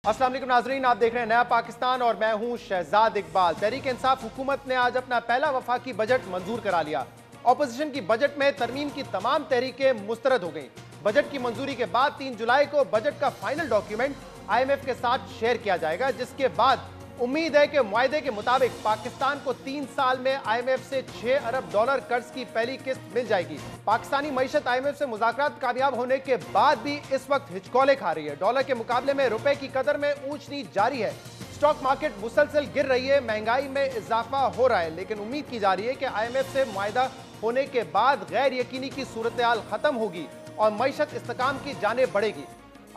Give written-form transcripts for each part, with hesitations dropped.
अस्सलाम वालेकुम नाजरीन, आप देख रहे हैं नया पाकिस्तान और मैं हूं शहजाद इकबाल। तहरीक इंसाफ हुकूमत ने आज अपना पहला वफाकी बजट मंजूर करा लिया। ऑपोजिशन की बजट में तरमीम की तमाम तहरीकें मुस्तरद हो गई। बजट की मंजूरी के बाद 3 जुलाई को बजट का फाइनल डॉक्यूमेंट IMF के साथ शेयर किया जाएगा, जिसके बाद उम्मीद है कि मुआहदे के मुताबिक पाकिस्तान को 3 साल में IMF से $6 अरब कर्ज की पहली किस्त मिल जाएगी। पाकिस्तानी मईशत IMF से मुज़ाकरात कामयाब होने के बाद भी इस वक्त हिचकोले खा रही है। डॉलर के मुकाबले में रुपए की कदर में ऊंच नीच जारी है। स्टॉक मार्केट मुसलसल गिर रही है, महंगाई में इजाफा हो रहा है, लेकिन उम्मीद की जा रही है कि IMF से मुआहदा होने के बाद गैर यकीनी की सूरत हाल खत्म होगी और मईशत इस्तेकाम की जानिब बढ़ेगी।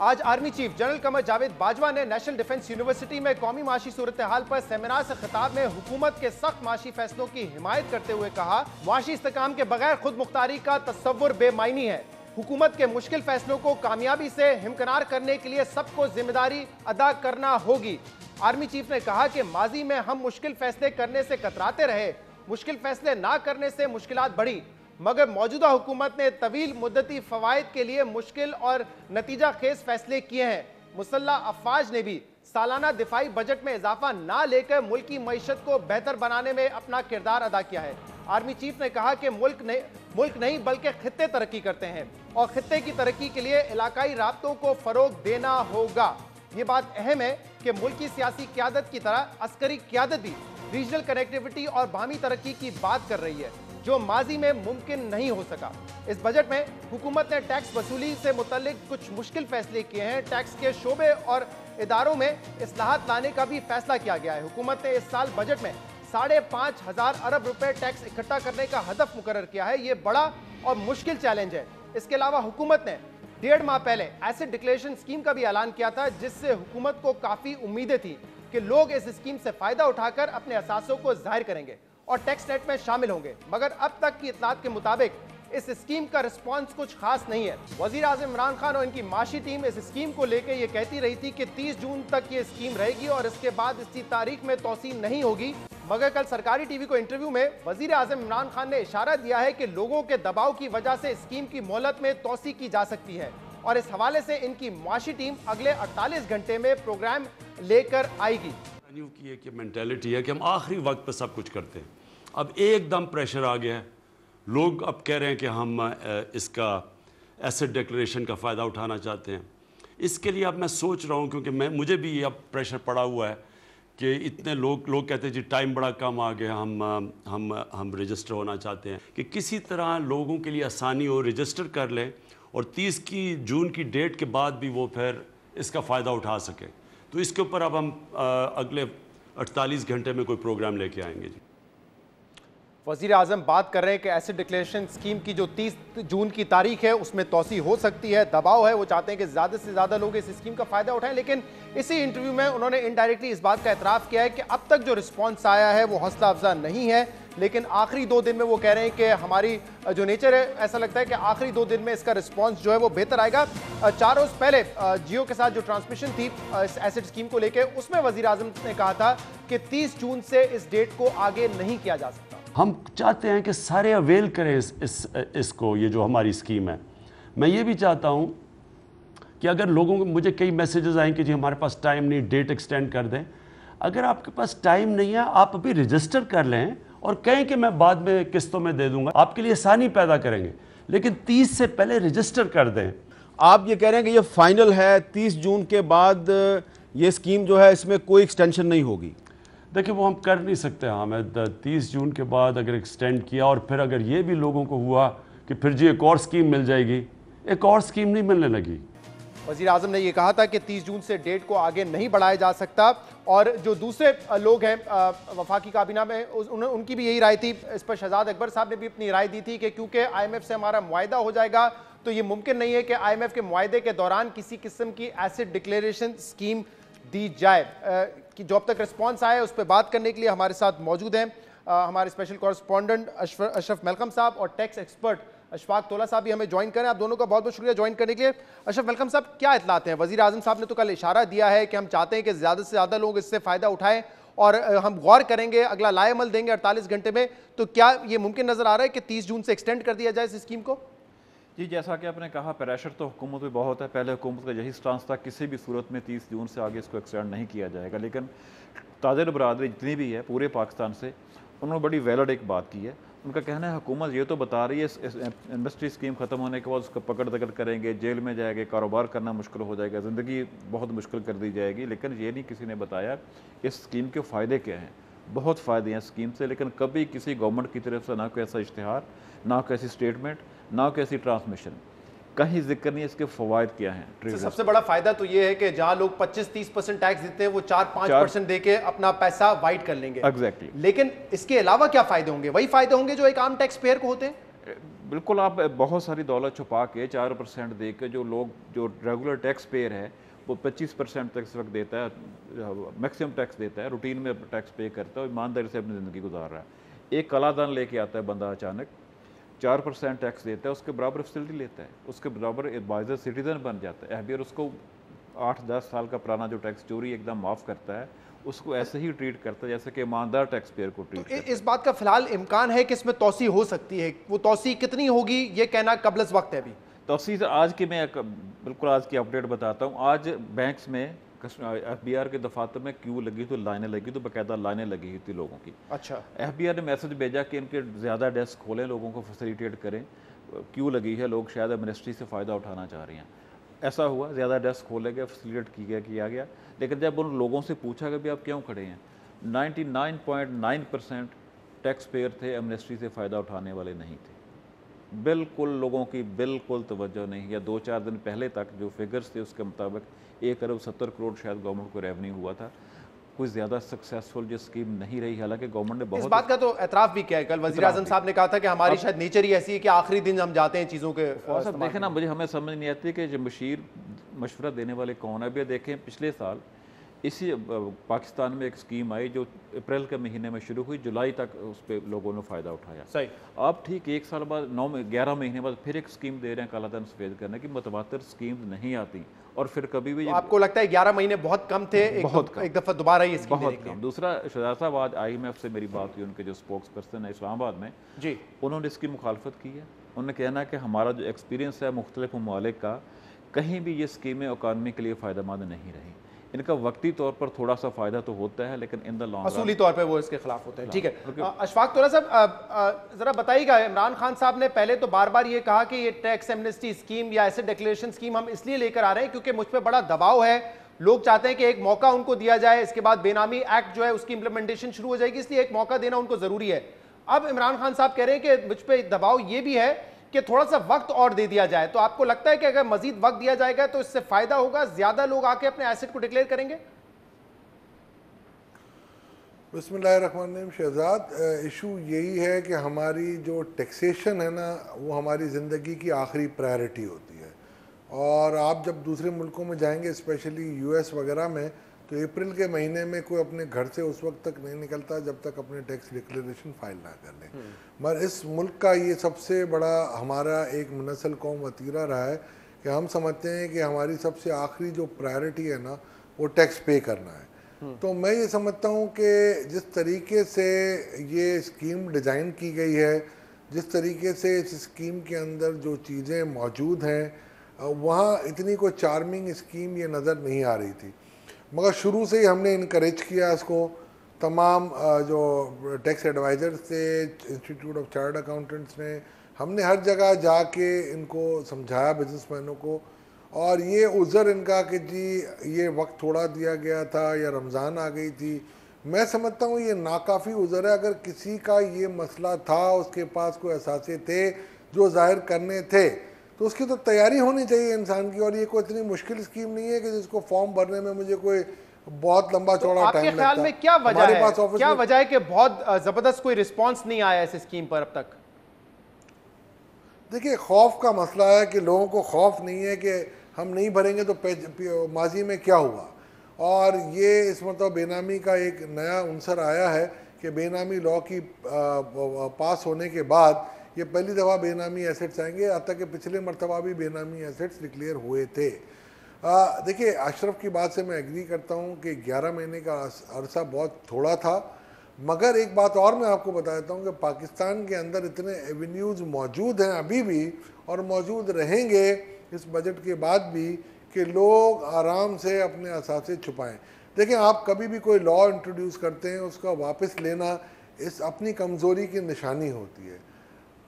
आज army chief general Qamar Javed Bajwa ने नेशनल डिफेंस यूनिवर्सिटी में कौमी माशी सूरत हाल पर सेमिनार से खिताब में हुकूमत के सख्त माशी फैसलों की हिमायत करते हुए कहा, माशी इस्तेकाम के बगैर खुद मुख्तारी का तस्वुर बेमायनी है। हुकूमत के मुश्किल फैसलों को कामयाबी से हिमकनार करने के लिए सबको जिम्मेदारी अदा करना होगी। आर्मी चीफ ने कहा कि माजी में हम मुश्किल फैसले करने से कतराते रहे, मुश्किल फैसले ना करने से मुश्किलात बढ़ी, मगर मौजूदा हुकूमत ने तवील मुद्दती फवायद के लिए मुश्किल और नतीजा खेज फैसले किए हैं। मुसल्लह अफवाज ने भी सालाना दिफाई बजट में इजाफा ना लेकर मुल्क की मईशत को बेहतर बनाने में अपना किरदार अदा किया है। आर्मी चीफ ने कहा कि मुल्क नहीं बल्कि खित्ते तरक्की करते हैं और खित्ते की तरक्की के लिए इलाकाई राब्तों को फरोग देना होगा। ये बात अहम है कि मुल्क की सियासी क़यादत की तरह अस्करी क़यादत भी रीजनल कनेक्टिविटी और बाहमी तरक्की की बात कर रही है, जो माजी में मुमकिन नहीं हो सका। इस बजट में हुकूमत ने टैक्स वसूली से मुतल्लिक कुछ मुश्किल फैसले किए हैं। टैक्स के शोबे और इदारों में इस्लाहात लाने का भी फैसला किया गया है। हुकूमत ने इस साल बजट में 5,500 अरब रुपए टैक्स इकट्ठा करने का हदफ मुकर्रर किया है। ये बड़ा और मुश्किल चैलेंज है। इसके अलावा हुकूमत ने 1.5 माह पहले एसेट डिक्लेरेशन स्कीम का भी ऐलान किया था, जिससे हुकूमत को काफ़ी उम्मीदें थी कि लोग इस स्कीम से फ़ायदा उठाकर अपने असासों को जाहिर करेंगे और टैक्स नेट में शामिल होंगे, मगर अब तक की इतलात के मुताबिक इस स्कीम का रिस्पांस कुछ खास नहीं है। वज़ीर आज़म इमरान खान और इनकी माशी टीम इस स्कीम को लेकर ये कहती रही थी कि 30 जून तक ये स्कीम रहेगी और इसके बाद इसकी तारीख में तौसील नहीं होगी, मगर कल सरकारी टीवी को इंटरव्यू में वज़ीर आज़म इमरान खान ने इशारा दिया है कि लोगों के दबाव की वजह से स्कीम की मोहलत में तौसी की जा सकती है और इस हवाले से इनकी माशी टीम अगले 48 घंटे में प्रोग्राम लेकर आएगी। की एक मेंटालिटी है कि हम आखिरी वक्त पर सब कुछ करते हैं। अब एकदम प्रेशर आ गया है, लोग अब कह रहे हैं कि हम इसका एसेट डिक्लेरेशन का फ़ायदा उठाना चाहते हैं। इसके लिए अब मैं सोच रहा हूँ, क्योंकि मुझे भी अब प्रेशर पड़ा हुआ है कि इतने लोग कहते हैं जी टाइम बड़ा कम आ गया, हम रजिस्टर होना चाहते हैं कि किसी तरह लोगों के लिए आसानी हो, रजिस्टर कर लें और 30 जून की डेट के बाद भी वो फिर इसका फ़ायदा उठा सकें। तो इसके ऊपर अब हम अगले 48 घंटे में कोई प्रोग्राम लेके आएंगे जी। वज़ीर आज़म बात कर रहे हैं कि एसेट डिक्लेरेशन स्कीम की जो 30 जून की तारीख है उसमें तौसी हो सकती है, दबाव है, वो चाहते हैं कि ज़्यादा से ज़्यादा लोग इस स्कीम का फ़ायदा उठाएं। लेकिन इसी इंटरव्यू में उन्होंने इनडायरेक्टली इस बात का एतराफ़ किया है कि अब तक जो रिस्पॉन्स आया है वो हौसला अफजा नहीं है, लेकिन आखिरी 2 दिन में वो कह रहे हैं कि हमारी जो नेचर है, ऐसा लगता है कि आखिरी 2 दिन में इसका रिस्पॉन्स जो है वो बेहतर आएगा। 4 रोज़ पहले जियो के साथ जो ट्रांसमिशन थी इस एसेट स्कीम को लेकर, उसमें वज़ीर आज़म ने कहा था कि 30 जून से इस डेट को आगे नहीं किया जा सकता। हम चाहते हैं कि सारे अवेल करें इसको, ये जो हमारी स्कीम है। मैं ये भी चाहता हूँ कि अगर लोगों को, मुझे कई मैसेजेस आए कि जी हमारे पास टाइम नहीं, डेट एक्सटेंड कर दें। अगर आपके पास टाइम नहीं है, आप अभी रजिस्टर कर लें और कहें कि मैं बाद में किस्तों में दे दूंगा, आपके लिए आसानी पैदा करेंगे, लेकिन 30 से पहले रजिस्टर कर दें। आप ये कह रहे हैं कि ये फाइनल है, 30 जून के बाद ये स्कीम जो है इसमें कोई एक्सटेंशन नहीं होगी? देखिए वो हम कर नहीं सकते। हाँ, मैं 30 जून के बाद अगर एक्सटेंड किया और फिर अगर ये भी लोगों को हुआ कि फिर जी एक और स्कीम मिल जाएगी, एक और स्कीम नहीं मिलने लगी। वज़ीर आज़म ने यह कहा था कि 30 जून से डेट को आगे नहीं बढ़ाया जा सकता। और जो दूसरे लोग हैं वफाकी काबीना में, उनकी भी यही राय थी। इस पर शहजाद अकबर साहब ने भी अपनी राय दी थी कि क्योंकि IMF से हमारा मुआहदा हो जाएगा तो ये मुमकिन नहीं है कि IMF के मुआहदे के दौरान किसी किस्म की एसेट डिक्लेरेशन स्कीम दी जाए। कि जो अब तक रिस्पॉन्स आया है उस पर बात करने के लिए हमारे साथ मौजूद हैं हमारे स्पेशल कॉरेस्पॉन्डेंट अशरफ मलकम साहब और टैक्स एक्सपर्ट अशफाक तोला साहब भी हमें ज्वाइन करें। आप दोनों का बहुत बहुत शुक्रिया ज्वाइन करने के लिए। अशरफ मलकम साहब, क्या इतलात हैं? वज़ीर आज़म साहब ने तो कल इशारा दिया है कि हम चाहते हैं कि ज़्यादा से ज़्यादा लोग इससे फ़ायदा उठाएं और हम गौर करेंगे, अगला लाएमल देंगे 48 घंटे में। तो क्या ये मुमकिन नज़र आ रहा है कि 30 जून से एक्सटेंड कर दिया जाए इस स्कीम को? जी, जैसा कि आपने कहा, प्रेशर तो हुकूमत पे बहुत है। पहले हुकूमत का यही स्टांस था, किसी भी सूरत में 30 जून से आगे इसको एक्सटेंड नहीं किया जाएगा। लेकिन ताजर बरादरी जितनी भी है पूरे पाकिस्तान से, उन्होंने बड़ी वैलिड एक बात की है। उनका कहना है हुकूमत ये तो बता रही है इस इंडस्ट्री स्कीम ख़त्म होने के बाद उसका पकड़ दकड़ करेंगे, जेल में जाएंगे, कारोबार करना मुश्किल हो जाएगा, ज़िंदगी बहुत मुश्किल कर दी जाएगी। लेकिन ये नहीं किसी ने बताया इस स्कीम के फ़ायदे क्या हैं। बहुत फ़ायदे हैं स्कीम से, लेकिन कभी किसी गवर्नमेंट की तरफ से ना कोई ऐसा इश्तिहार, ना कोई ऐसी स्टेटमेंट, ना कोई ऐसी ट्रांसमिशन, कहीं जिक्र नहीं है इसके फ़वाद क्या हैं। सबसे बड़ा फायदा तो ये है कि जहां लोग 25-30% टैक्स देते हैं वो 4-5% देके अपना पैसा वाइट कर लेंगे। एग्जैक्टली। लेकिन इसके अलावा क्या फायदे होंगे? वही फायदे होंगे जो एक आम टैक्स पेयर को होते हैं। बिल्कुल, आप बहुत सारी दौलत छुपा के 4% दे के जो लोग, जो रेगुलर टैक्स पेयर है वो 25% तक इस वक्त देता है, मैक्सिमम टैक्स देता है, रूटीन में टैक्स पे करता है और ईमानदारी से अपनी ज़िंदगी गुजार रहा है। एक कलादान लेके आता है बंदा, अचानक 4% टैक्स देता है, उसके बराबर फैसिलिटी लेता है, उसके बराबर एडवाइजर सिटीजन बन जाता है। एफबीआर उसको 8-10 साल का पुराना जो टैक्स चोरी एकदम माफ़ करता है, उसको ऐसे ही ट्रीट करता है जैसे कि ईमानदार टैक्स पेयर को ट्रीट करता है। इस बात का फिलहाल इम्कान है कि इसमें तौसी हो सकती है, वो तौसी कितनी होगी ये कहना कबल वक्त है अभी। तौसी आज की मैं बिल्कुल आज की अपडेट बताता हूँ। आज बैंक्स में एफबीआर के दफातर में क्यू लगी तो लाइनें लगी, तो बाकायदा लाइनें लगी हुई थी लोगों की। अच्छा, एफबीआर ने मैसेज भेजा कि इनके ज़्यादा डेस्क खोलें, लोगों को फैसिलिटेट करें, क्यू लगी है, लोग शायद मिनिस्ट्री से फ़ायदा उठाना चाह रहे हैं। ऐसा हुआ, ज़्यादा डेस्क खोले गए, फैसिलिटेट किया गया। लेकिन जब उन लोगों से पूछा कि भाई आप क्यों खड़े हैं, 99.9% टैक्स पेयर थे, एमनेस्टी से फ़ायदा उठाने वाले नहीं थे। बिल्कुल लोगों की बिल्कुल तवज्जो नहीं। या 2-4 दिन पहले तक जो फिगर्स थे उसके मुताबिक 1 अरब 70 करोड़ शायद गवर्नमेंट को रेवेन्यू हुआ था। कोई ज़्यादा सक्सेसफुल जो स्कीम नहीं रही, हालांकि गवर्नमेंट ने बहुत इस बात का तो एतराफ़ भी किया है। कल वज़ीर आज़म साहब ने कहा था कि हमारी शायद नेचर ही ऐसी है कि आखिरी दिन हम जाते हैं चीज़ों के। देखें ना, मुझे हमें समझ नहीं आती कि जमशीर मशवरा देने वाले कौन है। अभी देखें, पिछले साल इसी पाकिस्तान में एक स्कीम आई जो अप्रैल के महीने में शुरू हुई, जुलाई तक उस पर लोगों ने फ़ायदा उठाया। सही। अब ठीक 1 साल बाद 11 महीने बाद फिर एक स्कीम दे रहे हैं कालाधन सफ़ेद करने की। मुतवातिर स्कीम नहीं आती और फिर कभी भी। तो आपको लगता है 11 महीने बहुत कम थे? एक दफ़ा दोबारा ये स्कीम बहुत कम। दूसरा, शहजाद साहब आज IMF से मेरी बात हुई, उनके जो स्पोक्स पर्सन है इस्लामाबाद में जी, उन्होंने इसकी मुखालफत की है। उन्होंने कहना है कि हमारा जो एक्सपीरियंस है मुख्तलिफ ममालिक का, कहीं भी ये स्कीमें इकानमी के लिए फ़ायदेमंद नहीं रही। इनका वक्ती तौर पर थोड़ा सा फ़ायदा तो होता है, लेकिन इन द लॉन्ग असूली तौर पे वो इसके खिलाफ होते हैं। ठीक है, अशफाक तोला साहब ज़रा बताइएगा, इमरान खान साहब ने पहले तो बार बार ये कहा कि ये टैक्स एमनेस्टी स्कीम या एसेट डिक्लेरेशन स्कीम हम इसलिए लेकर आ रहे हैं क्योंकि मुझ पर बड़ा दबाव है, लोग चाहते हैं कि एक मौका उनको दिया जाए, इसके बाद बेनामी एक्ट जो है उसकी इंप्लीमेंटेशन शुरू हो जाएगी, इसलिए एक मौका देना उनको ज़रूरी है। अब इमरान खान साहब कह रहे हैं कि मुझ पर दबाव ये भी है कि थोड़ा सा वक्त और दे दिया जाए। तो आपको लगता है कि अगर मजीद वक्त दिया जाएगा तो इससे फ़ायदा होगा, ज़्यादा लोग आके अपने एसेट को डिक्लेयर करेंगे? बिस्मिल्लाहिर्रहमानिर्रहीम। शहजाद, इशू यही है कि हमारी जो टैक्सेशन है ना, वो हमारी ज़िंदगी की आखिरी प्रायोरिटी होती है। और आप जब दूसरे मुल्कों में जाएंगे, स्पेशली US वगैरह में, तो अप्रैल के महीने में कोई अपने घर से उस वक्त तक नहीं निकलता जब तक अपने टैक्स डिक्लेरेशन फाइल ना कर ले। मगर इस मुल्क का ये सबसे बड़ा हमारा एक मुनसल कौम वतीरा रहा है कि हम समझते हैं कि हमारी सबसे आखिरी जो प्रायोरिटी है ना, वो टैक्स पे करना है। तो मैं ये समझता हूँ कि जिस तरीके से ये स्कीम डिज़ाइन की गई है, जिस तरीके से इस स्कीम के अंदर जो चीज़ें मौजूद हैं, वहाँ इतनी कोई चार्मिंग स्कीम ये नज़र नहीं आ रही थी। मगर शुरू से ही हमने इनकरेज किया इसको। तमाम जो टैक्स एडवाइज़र्स थे, इंस्टीट्यूट ऑफ चार्टर्ड अकाउंटेंट्स ने, हमने हर जगह जाके इनको समझाया, बिजनेसमैनों को। और ये उज़र इनका कि जी ये वक्त थोड़ा दिया गया था या रमज़ान आ गई थी, मैं समझता हूँ ये नाकाफ़ी उज़र है। अगर किसी का ये मसला था, उसके पास कोई असासे थे जो ज़ाहिर करने थे, तो उसकी तो तैयारी होनी चाहिए इंसान की। और ये कोई इतनी मुश्किल स्कीम नहीं है कि जिसको फॉर्म भरने में मुझे कोई बहुत लंबा चौड़ा टाइम लगता है। आपके ख्याल में क्या वजह है कि बहुत ज़बरदस्त कोई रिस्पॉन्स नहीं आया इस स्कीम पर अब तक? देखिए, खौफ का मसला है कि लोगों को खौफ नहीं है कि हम नहीं भरेंगे तो माजी में क्या हुआ। और ये इस मतलब बेनामी का एक नया उनसर आया है कि बेनामी लॉ की पास होने के बाद ये पहली दफ़ा बेनामी एसेट्स आएंगे। हत्ता कि पिछले मरतबा भी बेनामी एसेट्स डिक्लेयर हुए थे। देखिए, अशरफ की बात से मैं एग्री करता हूँ कि 11 महीने का अरसा बहुत थोड़ा था, मगर एक बात और मैं आपको बता देता हूँ कि पाकिस्तान के अंदर इतने एवेन्यूज़ मौजूद हैं अभी भी और मौजूद रहेंगे इस बजट के बाद भी कि लोग आराम से अपने असासे छुपाएं। देखें, आप कभी भी कोई लॉ इंट्रोड्यूस करते हैं उसका वापस लेना इस अपनी कमज़ोरी की निशानी होती है।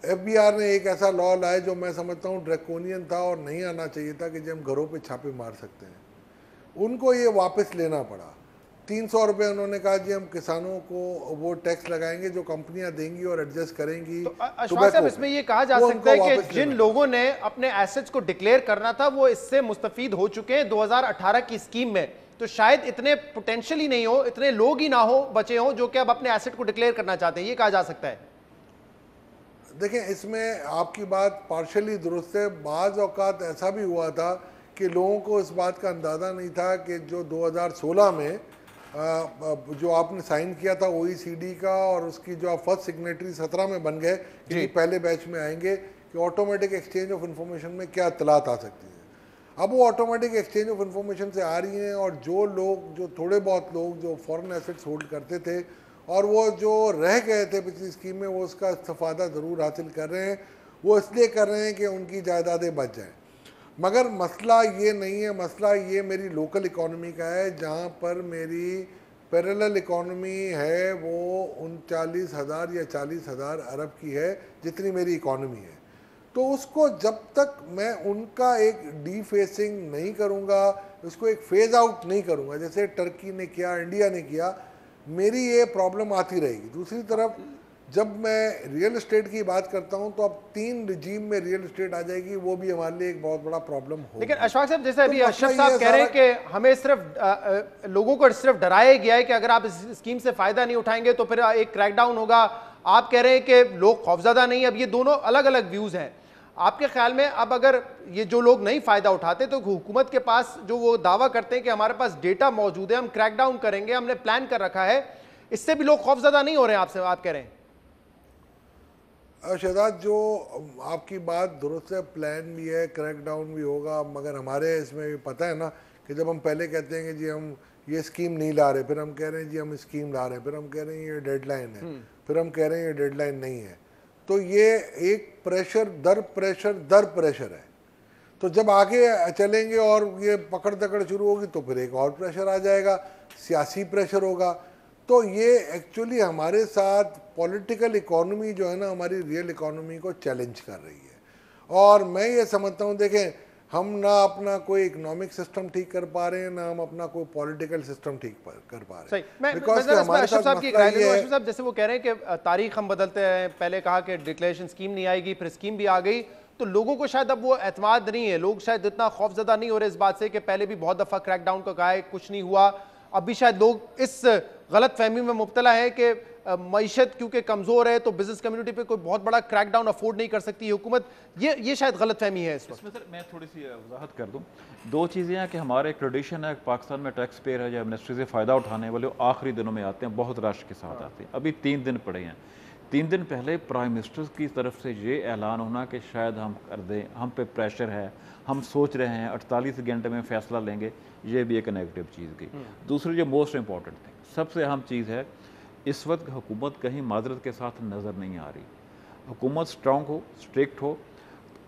FBI ने एक ऐसा लॉ लाया जो मैं समझता हूँ ड्रैकोनियन था और नहीं आना चाहिए था कि जब हम घरों पे छापे मार सकते हैं, उनको ये वापस लेना पड़ा। 300 रुपये उन्होंने कहा जी हम किसानों को वो टैक्स लगाएंगे जो कंपनियां देंगी और एडजस्ट करेंगी। तो अशफाक साहब, इसमें ये कहा जा सकता है कि जिन लोगों ने अपने एसेट्स को डिक्लेयर करना था वो इससे मुस्तफीद हो चुके हैं 2018 की स्कीम में, तो शायद इतने पोटेंशियली नहीं हो, इतने लोग ही ना हो बचे हो जो कि अब अपने एसेट को डिक्लेयर करना चाहते हैं, ये कहा जा सकता है। देखें, इसमें आपकी बात पार्शली दुरुस्त है। बाज़ औक़ात ऐसा भी हुआ था कि लोगों को इस बात का अंदाज़ा नहीं था कि जो 2016 में जो आपने साइन किया था OECD का और उसकी जो आप फर्स्ट सिग्नेटरी 17 में बन गए कि पहले बैच में आएंगे कि ऑटोमेटिक एक्सचेंज ऑफ इंफॉर्मेशन में क्या इत्तलात आ सकती है। अब वो ऑटोमेटिक एक्सचेंज ऑफ इंफॉर्मेशन से आ रही हैं और जो लोग, जो थोड़े बहुत लोग जो फॉरेन एसेट्स होल्ड करते थे और वो जो रह गए थे पिछली स्कीम में, वो उसका इस्तेफादा ज़रूर हासिल कर रहे हैं। वो इसलिए कर रहे हैं कि उनकी जायदादें बच जाएँ। मगर मसला ये नहीं है, मसला ये मेरी लोकल इकॉनमी का है जहाँ पर मेरी पैरेलल इकॉनमी है वो 39,000 या 40,000 अरब की है जितनी मेरी इकॉनमी है। तो उसको जब तक मैं उनका एक डीफेसिंग नहीं करूँगा, उसको एक फेज़ आउट नहीं करूँगा जैसे टर्की ने किया, इंडिया ने किया, मेरी ये प्रॉब्लम आती रहेगी। दूसरी तरफ जब मैं रियल एस्टेट की बात करता हूं तो अब 3 रिजीम में रियल एस्टेट आ जाएगी, वो भी हमारे लिए एक बहुत बड़ा प्रॉब्लम होगा। लेकिन अशफाक साहब, जैसे अभी अशरफ साहब कह रहे हैं कि हमें सिर्फ लोगों को सिर्फ डराया गया है कि अगर आप इस स्कीम से फायदा नहीं उठाएंगे तो फिर एक क्रैकडाउन होगा। आप कह रहे हैं कि लोग खौफजदा नहीं। अब ये दोनों अलग अलग व्यूज हैं। आपके ख्याल में अब अगर ये जो लोग नहीं फायदा उठाते तो हुकूमत के पास जो वो दावा करते हैं कि हमारे पास डेटा मौजूद है, हम क्रैकडाउन करेंगे, हमने प्लान कर रखा है, इससे भी लोग खौफजदा नहीं हो रहे हैं आपसे, आप कह रहे हैं? शहजाद, जो आपकी बात दुरुस्त है, प्लान भी है, क्रैकडाउन भी होगा, मगर हमारे इसमें भी पता है ना कि जब हम पहले कहते हैं कि जी हम ये स्कीम नहीं ला रहे, फिर हम कह रहे हैं जी हम स्कीम ला रहे हैं, फिर हम कह रहे हैं ये डेडलाइन है, फिर हम कह रहे हैं ये डेडलाइन नहीं है, तो ये एक प्रेशर दर प्रेशर है। तो जब आगे चलेंगे और ये पकड़ दकड़ शुरू होगी तो फिर एक और प्रेशर आ जाएगा, सियासी प्रेशर होगा। तो ये एक्चुअली हमारे साथ पॉलिटिकल इकोनॉमी जो है ना, हमारी रियल इकोनॉमी को चैलेंज कर रही है। और मैं ये समझता हूँ, देखें, हम ना अपना कोई इकोनॉमिक सिस्टम ठीक कर पा रहे हैं, ना हम अपना कोई पॉलिटिकल सिस्टम ठीक कर पा रहे हैं। बिकॉज़ अशरफ साहब की अशरफ साहब, जैसे वो कह रहे हैं कि तारीख हम बदलते हैं, पहले कहा कि डिक्लेरेशन स्कीम नहीं आएगी, फिर स्कीम भी आ गई, तो लोगों को शायद अब वो एतमाद नहीं है, लोग शायद इतना खौफजदा नहीं हो रहे इस बात से कि पहले भी बहुत दफ़ा क्रैकडाउन का कहा है, कुछ नहीं हुआ। अब भी शायद लोग इस गलत फहमी में मुब्तला है कि मईशत क्योंकि कमज़ोर है तो बिजनेस कम्युनिटी पे कोई बहुत बड़ा क्रैकडाउन अफोर्ड नहीं कर सकती हुकूमत। ये शायद गलत फहमी है इस वक्त। इसमें सर मैं थोड़ी सी वजाहत कर दूं। 2 चीज़ें हैं कि हमारे एक ट्रेडिशन है पाकिस्तान में, टैक्स पेयर है जो एमनेस्टी से फ़ायदा उठाने वाले आखिरी दिनों में आते हैं, बहुत रश के साथ आते हैं। अभी 3 दिन पड़े हैं। 3 दिन पहले प्राइम मिनिस्टर की तरफ से ये ऐलान होना कि शायद हम कर दें, हम पे प्रेशर है, हम सोच रहे हैं 48 घंटे में फ़ैसला लेंगे, ये भी एक नेगेटिव चीज़ गई। दूसरी जो मोस्ट इंपॉर्टेंट थी, सबसे अहम चीज़ है, इस वक्त हुकूमत कहीं माजरत के साथ नज़र नहीं आ रही। हुकूमत स्ट्रॉन्ग हो, स्ट्रिक्ट हो,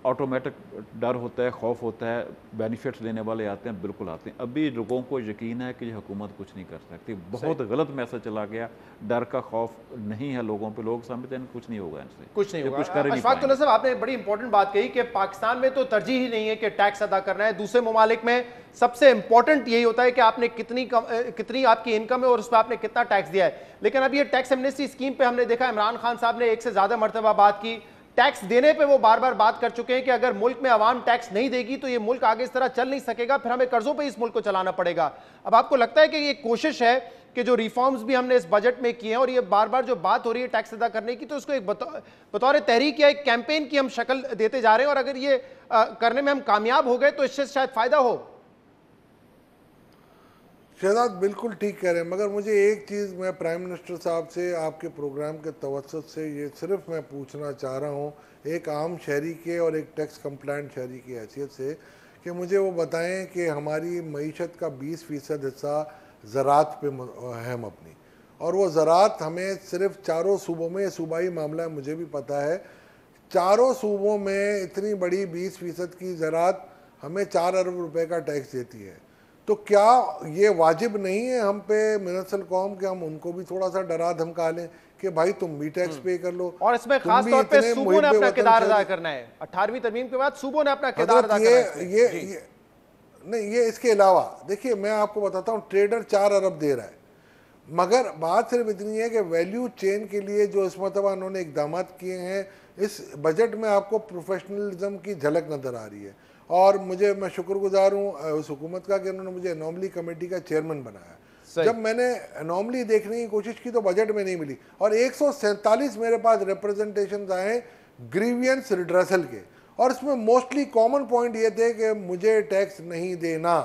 ऑटोमेटिक डर होता है, खौफ होता है, बेनिफिट्स देने वाले आते हैं, बिल्कुल आते हैं। अभी लोगों को यकीन है कि ये हुकूमत कुछ नहीं कर सकती। बहुत गलत मैसेज चला गया, डर का खौफ नहीं है लोगों पे, लोग समझते हैं कुछ नहीं होगा इनसे, कुछ नहीं होगा। अशफाक साहब, आपने एक बड़ी इंपॉर्टेंट बात कही कि पाकिस्तान में तो तरजीह ही नहीं है कि टैक्स अदा करना है। दूसरे ममालिक में सबसे इंपॉर्टेंट यही होता है कि आपने कितनी आपकी इनकम है और उस पर आपने कितना टैक्स दिया है। लेकिन अब ये टैक्स एमनेस्टी स्कीम पे हमने देखा इमरान खान साहब ने 1 से ज़्यादा मरतबा बात की, टैक्स देने पे वो बार बार बात कर चुके हैं कि अगर मुल्क में आवाम टैक्स नहीं देगी तो ये मुल्क आगे इस तरह चल नहीं सकेगा, फिर हमें कर्जों पे इस मुल्क को चलाना पड़ेगा। अब आपको लगता है कि ये कोशिश है कि जो रिफॉर्म्स भी हमने इस बजट में किए हैं और ये बार बार जो बात हो रही है टैक्स अदा करने की, तो उसको एक बतौर तहरीक या एक कैंपेन की हम शक्ल देते जा रहे हैं, और अगर ये करने में हम कामयाब हो गए तो इससे शायद फायदा हो? शहजाद बिल्कुल ठीक कह रहे हैं, मगर मुझे एक चीज़ मैं प्राइम मिनिस्टर साहब से आपके प्रोग्राम के तवज्जुह से ये सिर्फ मैं पूछना चाह रहा हूँ, एक आम शहरी के और एक टैक्स कंप्लायंट शहरी की हैसियत से, कि मुझे वो बताएं कि हमारी मईशत का 20% हिस्सा ज़रात पे है हम अपनी, और वो ज़राअत हमें सिर्फ 4 सूबों में, ये सूबाई मामला है मुझे भी पता है, 4 सूबों में इतनी बड़ी 20% की ज़राअत हमें 4 अरब रुपए का टैक्स देती है। तो क्या ये वाजिब नहीं है हम पे मिनसल कौम के हम उनको भी थोड़ा सा डरा धमका लें कि भाई तुम भी टैक्स पे कर लो। और इसमें खास तौर पे सूबों ने अपना किरदार अदा करना है। 18वीं तरमीम के बाद सूबों ने अपना किरदार अदा करना है। नहीं, ये इसके अलावा देखिए मैं आपको बताता हूँ, ट्रेडर 4 अरब दे रहा है, मगर बात सिर्फ इतनी है कि वैल्यू चेन के लिए जो इस मरतबा उन्होंने इकदाम किए हैं, इस बजट में आपको प्रोफेशनलिज्म की झलक नज़र आ रही है। और मैं शुक्रगुजार हूँ उस हुकूमत का कि उन्होंने मुझे एनॉमली कमेटी का चेयरमैन बनाया। जब मैंने एनॉमली देखने की कोशिश की तो बजट में नहीं मिली, और 147 मेरे पास रिप्रेजेंटेशन आए ग्रीवियंस रिड्रेसल के, और इसमें मोस्टली कॉमन पॉइंट ये थे कि मुझे टैक्स नहीं देना।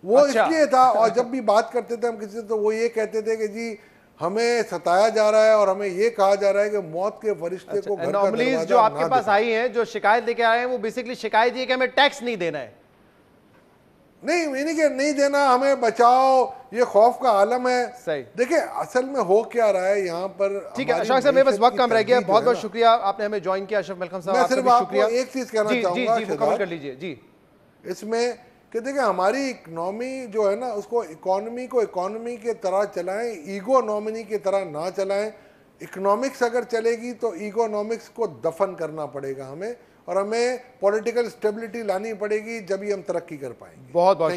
वो इसलिए था, और जब भी बात करते थे हम किसी से तो वो ये कहते थे कि जी हमें सताया जा रहा है और हमें ये कहा जा रहा है कि मौत के फरिश्ते को घर का दरवाजा जो आपके पास आई हैं, जो शिकायत लेके आए हैं, वो बेसिकली शिकायत ये कि हमें टैक्स नहीं देना है। नहीं देना, हमें बचाओ, ये खौफ का आलम है। सही। देखिए असल में हो क्या रहा है यहाँ पर। ठीक है अशफाक साहब, मेरे पास वक्त कम रह गया, बहुत बहुत शुक्रिया आपने हमें ज्वाइन किया। अशरफ मलकम साहब, मैं सिर्फ आपको एक चीज कहना चाहूंगा, मुकम्मल कर लीजिए जी, इसमें कि देखिए हमारी इकनॉमी जो है ना, उसको इकॉनमी के तरह चलाएं, ईगोनॉमिनी की तरह ना चलाएं। इकोनॉमिक्स अगर चलेगी तो इकोनॉमिक्स को दफन करना पड़ेगा हमें, और हमें पॉलिटिकल स्टेबिलिटी लानी पड़ेगी, जब ही हम तरक्की कर पाएंगे। बहुत बहुत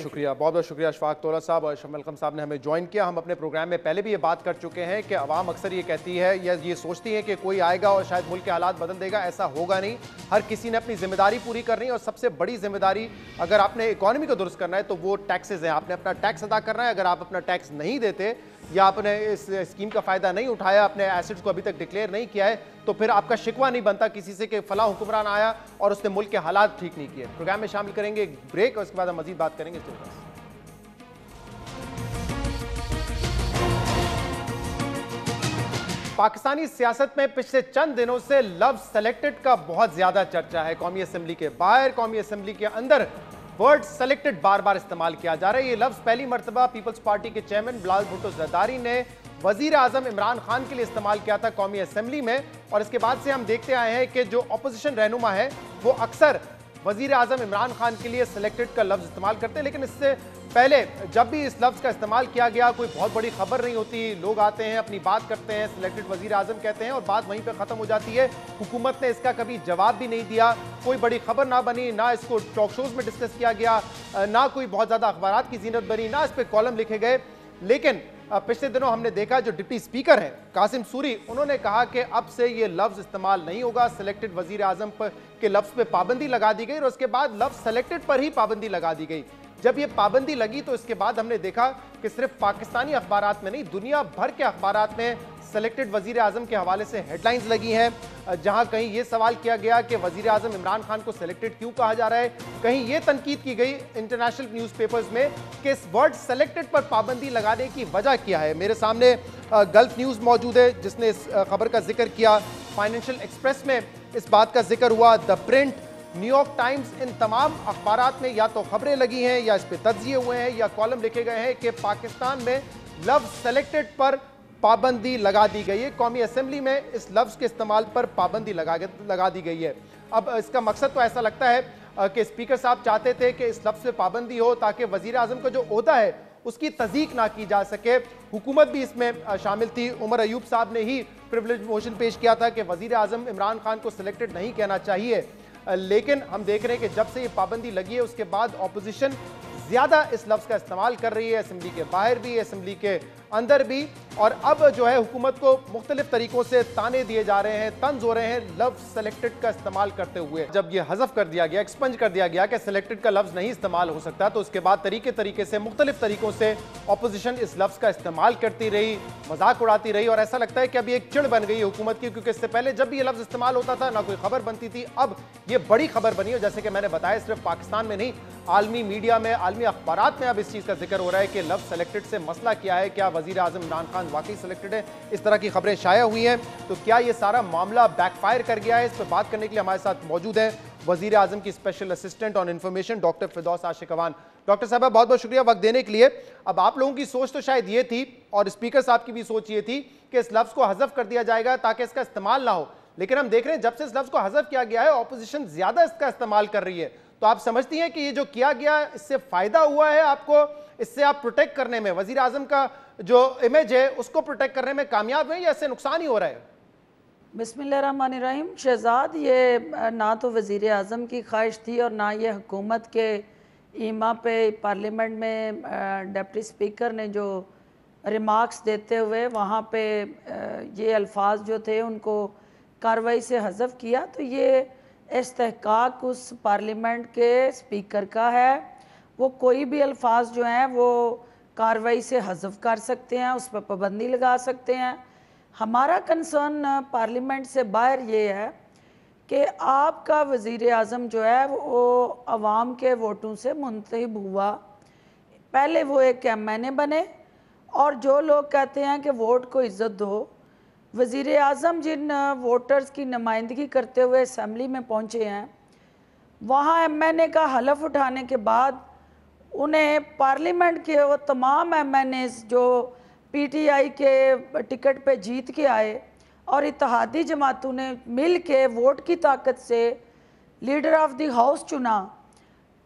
शुक्रिया अशफाक तौला साहब और अशरफ मलकम साहब ने हमें ज्वाइन किया। हम अपने प्रोग्राम में पहले भी ये बात कर चुके हैं कि अवाम अक्सर ये कहती है या ये सोचती है कि कोई आएगा और शायद मुल्क के हालात बदल देगा। ऐसा होगा नहीं। हर किसी ने अपनी जिम्मेदारी पूरी करनी है, और सबसे बड़ी जिम्मेदारी अगर आपने इकॉनमी को दुरुस्त करना है तो वो टैक्सेस हैं। आपने अपना टैक्स अदा करना है। अगर आप अपना टैक्स नहीं देते या आपने इस स्कीम का फायदा नहीं उठाया, अपने एसेट्स को अभी तक डिक्लेयर नहीं किया है, तो फिर आपका शिकवा नहीं बनता किसी से कि फला हुक्मरान आया और उसने मुल्क के हालात ठीक नहीं किए। प्रोग्राम में शामिल करेंगे एक ब्रेक, और उसके बाद हम मजीद बात करेंगे। पाकिस्तानी सियासत में पिछले चंद दिनों से लफ्ज सेलेक्टेड का बहुत ज्यादा चर्चा है। कौमी असेंबली के बाहर, कौमी असेंबली के अंदर वर्ड सेलेक्टेड बार बार इस्तेमाल किया जा रहा है। ये लफ्ज पहली मर्तबा पीपल्स पार्टी के चेयरमैन बिलावल भुट्टो जरदारी ने वजीर आजम इमरान खान के लिए इस्तेमाल किया था कौमी असेंबली में, और इसके बाद से हम देखते आए हैं कि जो अपोजिशन रहनुमा है वो अक्सर वजीर आजम इमरान खान के लिए सेलेक्टेड का लफ्ज इस्तेमाल करते हैं। लेकिन इससे पहले जब भी इस लफ्ज का इस्तेमाल किया गया, कोई बहुत बड़ी खबर नहीं होती, लोग आते हैं अपनी बात करते हैं, सिलेक्टेड वजीर आजम कहते हैं और बात वहीं पे खत्म हो जाती है। हुकूमत ने इसका कभी जवाब भी नहीं दिया, कोई बड़ी खबर ना बनी, ना इसको टॉक शोज में डिस्कस किया गया, ना कोई बहुत ज्यादा अखबारात की जीनत बनी, ना इस पर कॉलम लिखे गए। लेकिन पिछले दिनों हमने देखा जो डिप्टी स्पीकर हैं कासिम सूरी, उन्होंने कहा कि अब से ये लफ्ज इस्तेमाल नहीं होगा। सिलेक्टेड वजीर आजम के लफ्ज पे पाबंदी लगा दी गई और उसके बाद लफ्ज सेलेक्टेड पर ही पाबंदी लगा दी गई। जब ये पाबंदी लगी तो इसके बाद हमने देखा कि सिर्फ पाकिस्तानी अखबारात में नहीं, दुनिया भर के अखबारात में सेलेक्टेड वजीर आजम के हवाले से हेडलाइंस लगी हैं, जहां कहीं ये सवाल किया गया कि वजीर आजम इमरान खान को सेलेक्टेड क्यों कहा जा रहा है, कहीं ये तनकीद की गई इंटरनेशनल न्यूज़पेपर्स में कि इस वर्ड सेलेक्टेड पर पाबंदी लगाने की वजह क्या है। मेरे सामने गल्फ न्यूज़ मौजूद है जिसने इस खबर का जिक्र किया। फाइनेंशियल एक्सप्रेस में इस बात का जिक्र हुआ, द प्रिंट, न्यूयॉर्क टाइम्स, इन तमाम अखबारात में या तो खबरें लगी हैं या इस पर तज्जिए हुए हैं या कॉलम लिखे गए हैं कि पाकिस्तान में लफ्ज सेलेक्टेड पर पाबंदी लगा दी गई है। कौमी असेंबली में इस लफ्ज के इस्तेमाल पर पाबंदी लगा दी गई है। अब इसका मकसद तो ऐसा लगता है कि स्पीकर साहब चाहते थे कि इस लफ्ज पे पाबंदी हो ताकि वजीर आजम का जो ओहदा है उसकी तस्दीक ना की जा सके। हुकूमत भी इसमें शामिल थी। उमर अयूब साहब ने ही प्रिविलेज मोशन पेश किया था कि वजीर आजम इमरान खान को सिलेक्टेड नहीं कहना चाहिए। लेकिन हम देख रहे हैं कि जब से ये पाबंदी लगी है उसके बाद ऑपोजिशन ज्यादा इस लफ्ज का इस्तेमाल कर रही है, असेंबली के बाहर भी, असेंबली के अंदर भी। और अब जो है हुकूमत को मुख्तलिफ तरीकों से ताने दिए जा रहे हैं, तंज हो रहे हैं लफ्ज सेलेक्टेड का इस्तेमाल करते हुए। जब ये हज़फ कर दिया गया, एक्सपंज कर दिया गया कि सेलेक्टेड का लफ्ज नहीं इस्तेमाल हो सकता, तो उसके बाद तरीके से मुख्तलिफ तरीकों से ऑपोजिशन इस लफ्ज का इस्तेमाल करती रही, मजाक उड़ाती रही। और ऐसा लगता है कि अभी एक चिड़ बन गई है हुकूमत की, क्योंकि इससे पहले जब भी ये लफ्ज इस्तेमाल होता था ना कोई खबर बनती थी, अब ये बड़ी खबर बनी है। जैसे कि मैंने बताया, सिर्फ पाकिस्तान में नहीं, आलमी मीडिया में, आलमी अखबारात में अब इस चीज़ का जिक्र हो रहा है कि लफ्ज सेलेक्टेड से मसला क्या है, क्या वजीर आजम इमरान खान वाकई सेलेक्टेड है। इस तरह की खबरें शाया हुई हैं। तो क्या ये सारा मामला बैकफायर कर गया है? इस पर बात करने के लिए हमारे साथ मौजूद है वजीर आजम की special assistant on information doctor Firdous Ashiq Awan. Doctor साहब बहुत बहुत शुक्रिया वक्त देने के लिए। अब आप लोगों की सोच तो शायद ये थी और स्पीकर साहब की भी सोच ये थी कि इस लफ्ज को हज़फ कर दिया जाएगा ताकि इसका इस्तेमाल ना हो, लेकिन हम देख रहे हैं जब से इस लफ्ज को हज़फ किया गया है ऑपोजिशन ज्यादा इसका इस्तेमाल कर रही है। तो आप समझती हैं कि ये जो किया गया इससे फायदा हुआ है आपको, इससे आप प्रोटेक्ट करने में, वजीर आजम का जो इमेज है उसको प्रोटेक्ट करने में कामयाब है या इससे नुकसान ही हो रहा है? बिस्मिल्लाहिर्रहमानिर्रहीम। शहजाद, ये ना तो वज़ीर आज़म की ख्वाहिश थी और ना ये हुकूमत के ईमा पे पार्लियामेंट में डिप्टी स्पीकर ने जो रिमार्क्स देते हुए वहाँ पे ये अल्फाज जो थे उनको कार्रवाई से हज़फ किया, तो ये इस्तेहकाक उस पार्लियामेंट के स्पीकर का है। वो कोई भी अल्फाज जो हैं वो कार्रवाई से हज़फ कर सकते हैं, उस पर पाबंदी लगा सकते हैं। हमारा कंसर्न पार्लियामेंट से बाहर ये है कि आपका वज़ीर आज़म जो है वो अवाम के वोटों से मुंतखब हुआ, पहले वो एक MNA बने, और जो लोग कहते हैं कि वोट को इज़्ज़त दो, वज़ीर आज़म जिन वोटर्स की नुमाइंदगी करते हुए असम्बली में पहुँचे हैं, वहाँ MNA का हलफ उठाने के बाद उन्हें पार्लियामेंट के वो तमाम MNAs जो PTI के टिकट पे जीत के आए और इत्तेहादी जमातों ने मिल के वोट की ताकत से लीडर ऑफ द हाउस चुना,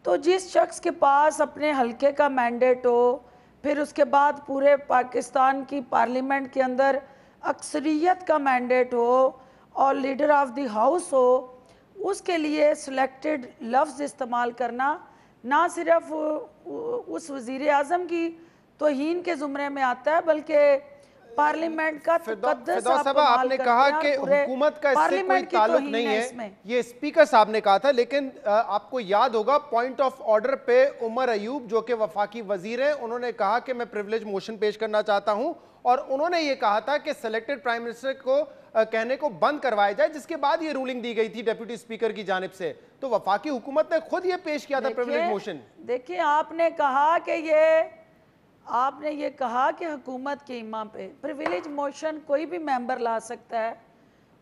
तो जिस शख्स के पास अपने हलके का मैंडेट हो, फिर उसके बाद पूरे पाकिस्तान की पार्लियामेंट के अंदर अक्सरियत का मैंडेट हो और लीडर ऑफ द हाउस हो, उसके लिए सिलेक्टेड लफ्ज़ इस्तेमाल करना ना सिर्फ उस वज़ीर आज़म की तौहीन के ज़ुमरे में आता है बल्कि पार्लियामेंट का तक़द्दुस आपने कहा कि हुकूमत का इससे कोई ताल्लुक नहीं है, ये स्पीकर साहब ने कहा था, लेकिन आपको याद होगा पॉइंट ऑफ ऑर्डर पे उमर अयूब जो कि वफाकी वजीर हैं, उन्होंने कहा कि मैं प्रिविलेज मोशन पेश करना चाहता हूं और उन्होंने ये कहा था कि सिलेक्टेड प्राइम मिनिस्टर को कहने को बंद करवाया जाए, जिसके बाद ये रूलिंग दी गई थी डिप्टी स्पीकर की जानिब से। तो वफाकी हुकूमत ने खुद ये पेश किया था प्रिविलेज मोशन। देखिए, आपने ये कहा कि हुकूमत के ईमा पे प्रिविलेज मोशन कोई भी मेंबर ला सकता है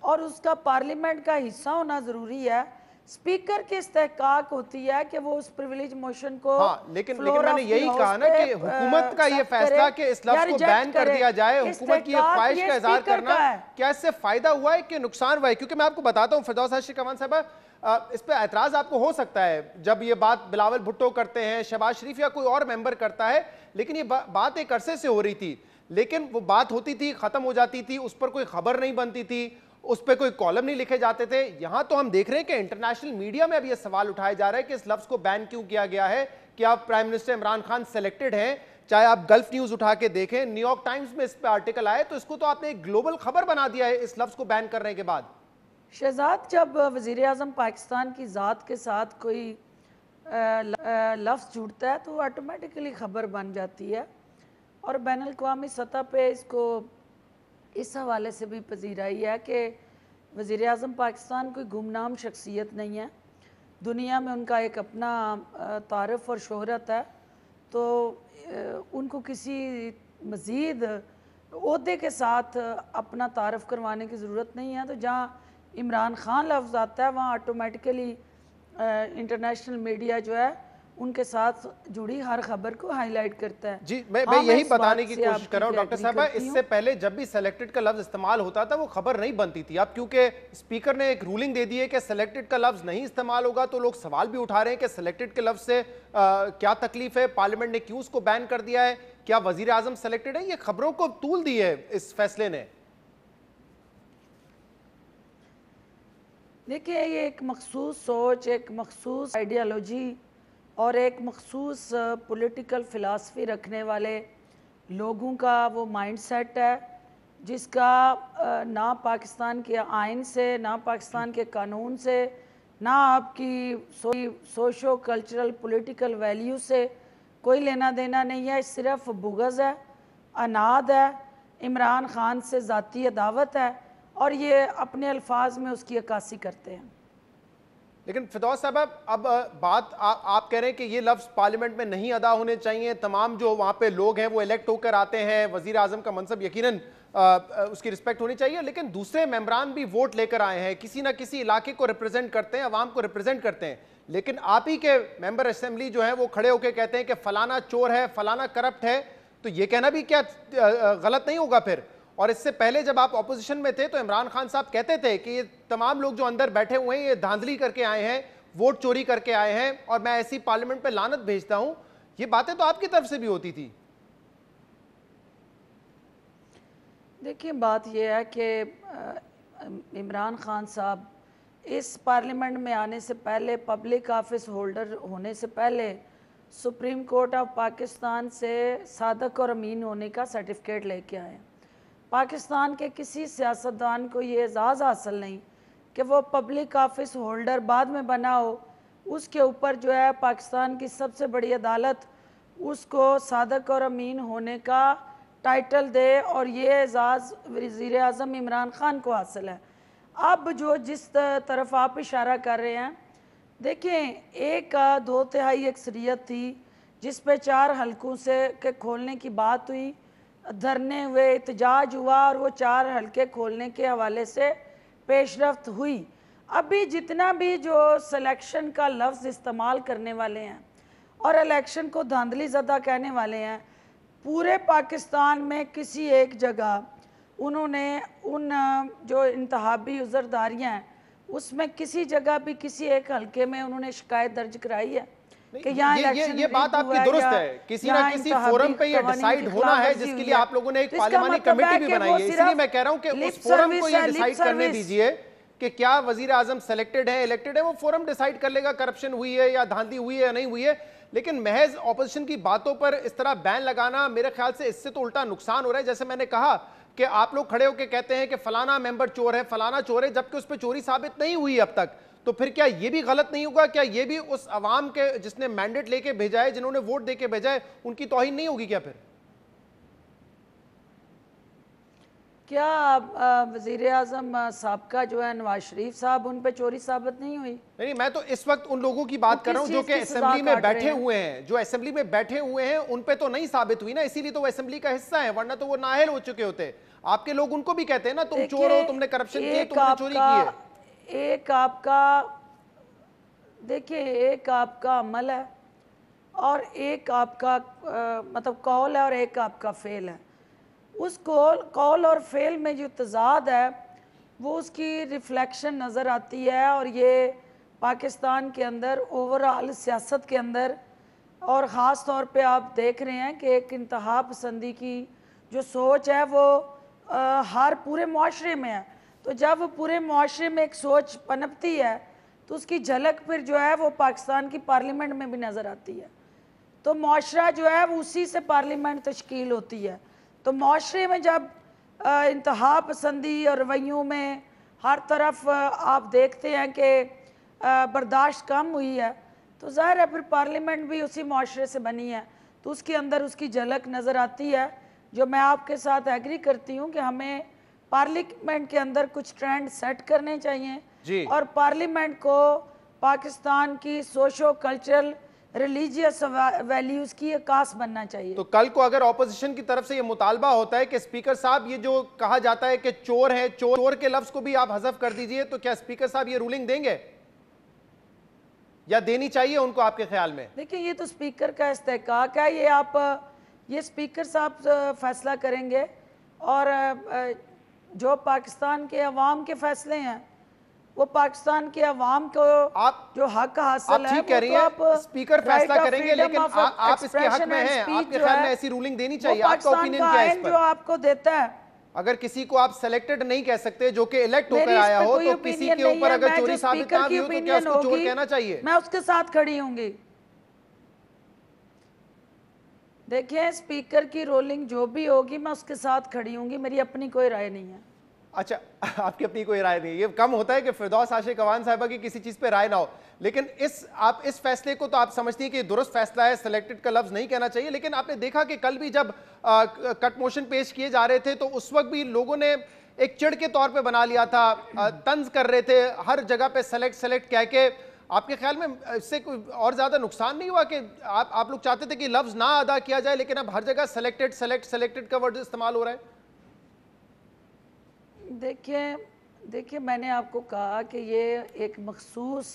और उसका पार्लियामेंट का हिस्सा होना ज़रूरी है। स्पीकर की इस्तेहकाक होती है कि वो उस प्रिविलेज मोशन को लेकिन मैंने यही कहा ना कि हुकूमत का ये फैसला कि इस लफ्ज़ को बैन कर दिया जाए, हुकूमत की ख्वाहिश का इज़हार करना, क्या इससे फायदा हुआ है कि नुकसान हुआ है? क्योंकि मैं आपको बताता हूँ फिरदौस हाशिर कमान साहब, इस पर एतराज़ आपको हो सकता है जब ये बात बिलावल भुट्टो करते हैं, शहबाज शरीफ या कोई और मेंबर करता है, लेकिन ये बात एक अरसे से हो रही थी, लेकिन वो बात होती थी, ख़त्म हो जाती थी, उस पर कोई खबर नहीं बनती थी, उस पर कोई कॉलम नहीं लिखे जाते थे। यहाँ तो हम देख रहे हैं कि इंटरनेशनल मीडिया में अब ये सवाल उठाया जा रहा है कि इस लफ्ज़ को बैन क्यों किया गया है, कि आप prime minister Imran Khan selected हैं। चाहे आप गल्फ न्यूज़ उठा के देखें, न्यूयॉर्क टाइम्स में इस पर आर्टिकल आए, तो इसको तो आपने एक ग्लोबल खबर बना दिया है इस लफ्ज़ को बैन करने के बाद। शहजाद, जब वज़ीर आज़म पाकिस्तान की ज़ात के साथ कोई लफ्ज़ जुड़ता है तो ऑटोमेटिकली ख़बर बन जाती है और बैनुल-अक़वामी सतह पे इसको इस हवाले से भी पजीराई है कि वज़ीर आज़म पाकिस्तान कोई गुमनाम शख्सियत नहीं है, दुनिया में उनका एक अपना तारफ़ और शोहरत है, तो उनको किसी मज़ीद ओहदे के साथ अपना तारफ़ करवाने की ज़रूरत नहीं है। तो जहाँ इमरान खान लफ्ज़ आता है वहाँ ऑटोमेटिकली इंटरनेशनल मीडिया जो है उनके साथ जुड़ी हर खबर को हाईलाइट करता है। जी, मैं यही बताने की कोशिश कर रहा हूँ डॉक्टर साहब, इससे पहले जब भी सेलेक्टेड का लफ्ज़ इस्तेमाल होता था वो खबर नहीं बनती थी। अब क्योंकि स्पीकर ने एक रूलिंग दे दी है कि सेलेक्टेड का लफ्ज़ नहीं इस्तेमाल होगा, तो लोग सवाल भी उठा रहे हैं कि सेलेक्टेड के लफ्ज़ से क्या तकलीफ है, पार्लियामेंट ने क्यों उसको बैन कर दिया है, क्या वज़ीर आज़म सेलेक्टेड है? ये खबरों को तूल दी है इस फैसले ने। देखिए, ये एक मखसूस सोच, एक मखसूस आइडियालॉजी और एक मखसूस पॉलिटिकल फ़िलासफ़ी रखने वाले लोगों का वो माइंडसेट है, जिसका ना पाकिस्तान के आइन से, ना पाकिस्तान के कानून से, ना आपकी सोशो कल्चरल पॉलिटिकल वैल्यू से कोई लेना देना नहीं है। सिर्फ बुग़्ज़ है, अनाद है, इमरान खान से ज़ाती अदावत है और ये अपने अल्फाज में उसकी अक्कासी करते हैं। लेकिन फिरदौस साहब, अब बात आप कह रहे हैं कि ये लफ्ज़ पार्लियामेंट में नहीं अदा होने चाहिए, तमाम जो वहाँ पे लोग हैं वो इलेक्ट होकर आते हैं, वज़ीर आज़म का मनसब यकीनन उसकी रिस्पेक्ट होनी चाहिए, लेकिन दूसरे मेंबरान भी वोट लेकर आए हैं, किसी ना किसी इलाके को रिप्रेजेंट करते हैं, अवाम को रिप्रेजेंट करते हैं, लेकिन आप ही के मेंबर असेंबली जो है वो खड़े होकर कहते हैं कि फलाना चोर है, फलाना करप्ट है, तो ये कहना भी क्या गलत नहीं होगा फिर? और इससे पहले जब आप ऑपोजिशन में थे तो इमरान खान साहब कहते थे कि ये तमाम लोग जो अंदर बैठे हुए हैं ये धांधली करके आए हैं, वोट चोरी करके आए हैं और मैं ऐसी पार्लियामेंट पे लानत भेजता हूं। ये बातें तो आपकी तरफ से भी होती थी। देखिए, बात यह है कि इमरान खान साहब इस पार्लियामेंट में आने से पहले, पब्लिक ऑफिस होल्डर होने से पहले, सुप्रीम कोर्ट ऑफ पाकिस्तान से सादक और अमीन होने का सर्टिफिकेट लेके आए हैं। पाकिस्तान के किसी सियासतदान को ये एजाज़ हासिल नहीं कि वो पब्लिक ऑफिस होल्डर बाद में बना हो, उसके ऊपर जो है पाकिस्तान की सबसे बड़ी अदालत उसको सादक और अमीन होने का टाइटल दे, और ये एजाज़ वज़ीर आज़म इमरान खान को हासिल है। अब जो जिस तरफ आप इशारा कर रहे हैं, देखें, एक 2/3 अक्सरियत थी जिस पे 4 हलकों से के खोलने की बात हुई, धरने हुए, एहतजाज हुआ और वो 4 हलके खोलने के हवाले से पेशरफ्त हुई। अभी जितना भी जो सिलेक्शन का लफ्ज़ इस्तेमाल करने वाले हैं और इलेक्शन को धांधली ज़दा कहने वाले हैं, पूरे पाकिस्तान में किसी एक जगह उन्होंने उन जो इंतहाबी उज़रदारियाँ हैं उसमें किसी जगह भी किसी एक हलके में उन्होंने शिकायत दर्ज कराई है कि यहाँ ये बात आपकी दुरुस्त है, किसी ना किसी फोरम पे ये डिसाइड होना है जिसके लिए आप लोगों ने एक पार्लियामानी कमेटी भी बनाई है। इसलिए मैं कह रहा हूं कि उस फोरम को ये डिसाइड करने दीजिए कि क्या वजीर आजम सेलेक्टेड है, इलेक्टेड है, वो फोरम डिसाइड कर लेगा करप्शन हुई है या धांधली हुई है या नहीं हुई है। लेकिन महज ऑपोजिशन की बातों पर इस तरह बैन लगाना, मेरे ख्याल से इससे तो उल्टा नुकसान हो रहा है। जैसे मैंने कहा कि आप लोग खड़े होकर कहते हैं कि फलाना मेंबर चोर है, फलाना चोर है, जबकि उस पर चोरी साबित नहीं हुई अब तक, तो फिर क्या ये भी गलत नहीं होगा? क्या ये भी उस अवाम के जिसने मैंडेट लेके भेजा है, जिन्होंने वोट देके भेजा है, उनकी तौहीन नहीं होगी क्या फिर? क्या वज़ीर आज़म साबका जो है नवाज शरीफ साहब, उन पे चोरी साबित नहीं हुई? नहीं, मैं तो इस वक्त उन लोगों की बात कर रहा हूं जो कि असेंबली में बैठे हुए हैं, जो असेंबली में बैठे हुए हैं, उन पे तो नहीं साबित हुई ना, इसीलिए तो वो असेंबली का हिस्सा है, वरना तो वो नाअहल हो चुके होते। आपके लोग उनको भी कहते हैं ना, तुम चोर हो, तुमने करप्शन किया, तुमने चोरी की है। एक आपका, देखिए, एक आपका अमल है और एक आपका मतलब कौल है और एक आपका फेल है। उस कौल और फेल में जो तज़ाद है वो उसकी रिफ्लेक्शन नज़र आती है, और ये पाकिस्तान के अंदर ओवरऑल सियासत के अंदर, और ख़ास तौर पे आप देख रहे हैं कि एक इंतहा पसंदी की जो सोच है वो हर पूरे मुआशरे में है। तो जब पूरे मुआशरे में एक सोच पनपती है तो उसकी झलक फिर जो है वो पाकिस्तान की पार्लियामेंट में भी नज़र आती है। तो मुआशरा जो है वो उसी से पार्लियामेंट तश्कील होती है। तो मुआशरे में जब इंतहा पसंदी और रवैयों में हर तरफ आप देखते हैं कि बर्दाश्त कम हुई है, तो ज़ाहिर है फिर पार्लियामेंट भी उसी मुआशरे से बनी है, तो उसके अंदर उसकी झलक नज़र आती है। जो मैं आपके साथ एग्री करती हूँ कि हमें पार्लियामेंट के अंदर कुछ ट्रेंड सेट करने चाहिए और पार्लियामेंट को पाकिस्तान की सोशो कल्चरल रिलीजियस वैल्यूज की अक्कास बनना चाहिए। तो कल को अगर ऑपोजिशन की तरफ से ये मुतालबा होता है कि स्पीकर साहब ये जो कहा जाता है कि चोर है, चोर के लफ्ज को भी आप हज़फ कर दीजिए, तो क्या स्पीकर साहब ये रूलिंग देंगे या देनी चाहिए उनको आपके ख्याल में? देखिए, ये तो स्पीकर का इस्तेहकाक है, ये स्पीकर साहब फैसला करेंगे, और जो पाकिस्तान के अवाम के फैसले हैं वो पाकिस्तान के अवाम को आप जो हक हासिल है, ठीक कह रही हैं, स्पीकर फैसला करेंगे, लेकिन आप इसके हक में हैं, आपके ख्याल में ऐसी रूलिंग देनी चाहिए? आपका ओपिनियन क्या है इस पर? जो आपको देता है, अगर किसी को आप सेलेक्टेड नहीं कह सकते जो कि इलेक्ट होकर आया हो, तो किसी के ऊपर अगर चोरी साबित ना हुई हो तो क्या उसको चोर कहना चाहिए? मैं उसके साथ खड़ी होंगी। देखिए, स्पीकर की रोलिंग जो भी होगी मैं उसके साथ खड़ी होंगी, मेरी अपनी कोई राय नहीं है। अच्छा, आपकी अपनी कोई राय नहीं? ये कम होता है कि फिरदौस आशिक अवान साहिबा की किसी चीज पे राय ना हो, लेकिन आप इस फैसले को तो आप समझती हैं कि दुरुस्त फैसला है, सेलेक्टेड का लफ्ज नहीं कहना चाहिए। लेकिन आपने देखा कि कल भी जब कट मोशन पेश किए जा रहे थे तो उस वक्त भी लोगों ने एक चिढ़ के तौर पे बना लिया था, तंज कर रहे थे, हर जगह पे सेलेक्ट कह के। आपके ख्याल में इससे कोई और ज्यादा नुकसान नहीं हुआ कि आप लोग चाहते थे कि लफ्ज ना अदा किया जाए, लेकिन अब हर जगह सेलेक्टेड का वर्ड इस्तेमाल हो रहा है? देखिए, मैंने आपको कहा कि ये एक मखसूस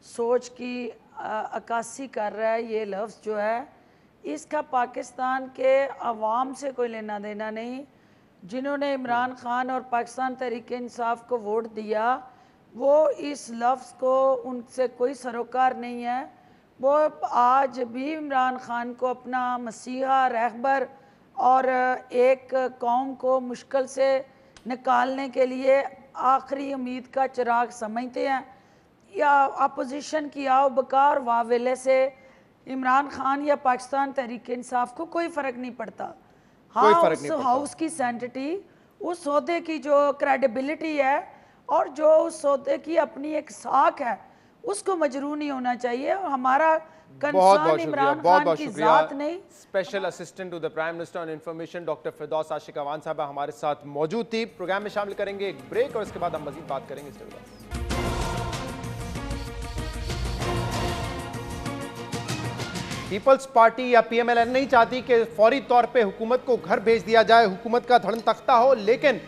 सोच की अक्कासी कर रहा है। ये लफ्ज़ जो है इसका पाकिस्तान के अवाम से कोई लेना देना नहीं। जिन्होंने इमरान खान और पाकिस्तान तहरीक इंसाफ को वोट दिया वो इस लफ्ज़ को उनसे कोई सरोकार नहीं है। वो आज भी इमरान खान को अपना मसीहा रहबर और एक कौम को मुश्किल से निकालने के लिए आखिरी उम्मीद का चिराग समझते हैं। या अपोजिशन की आओ बकार वावेले से इमरान खान या पाकिस्तान तहरीक इंसाफ को कोई फ़र्क नहीं पड़ता। कोई हाँ, फर्क उस नहीं पड़ता। हाउस की सेंटिटी, उस सौदे की जो क्रेडिबिलिटी है और जो उस सौदे की अपनी एक साख है उसको मजरूह नहीं होना चाहिए। और हमारा बहुत बहुत कंसर्न शुक्रिया, इमरान बहुत खान बहुत की शुक्रिया। जात नहीं। Special assistant to the prime minister on information doctor Firdous Ashiq Awan साहब हमारे साथ मौजूद थी। प्रोग्राम में शामिल करेंगे एक ब्रेक और इसके बाद हम मजीद बात करेंगे। Stay with us. People's Party या पीएमएलएन नहीं चाहती कि फौरी तौर पे हुकूमत को घर भेज दिया जाए, हुकूमत का धड़न तख्ता हो, लेकिन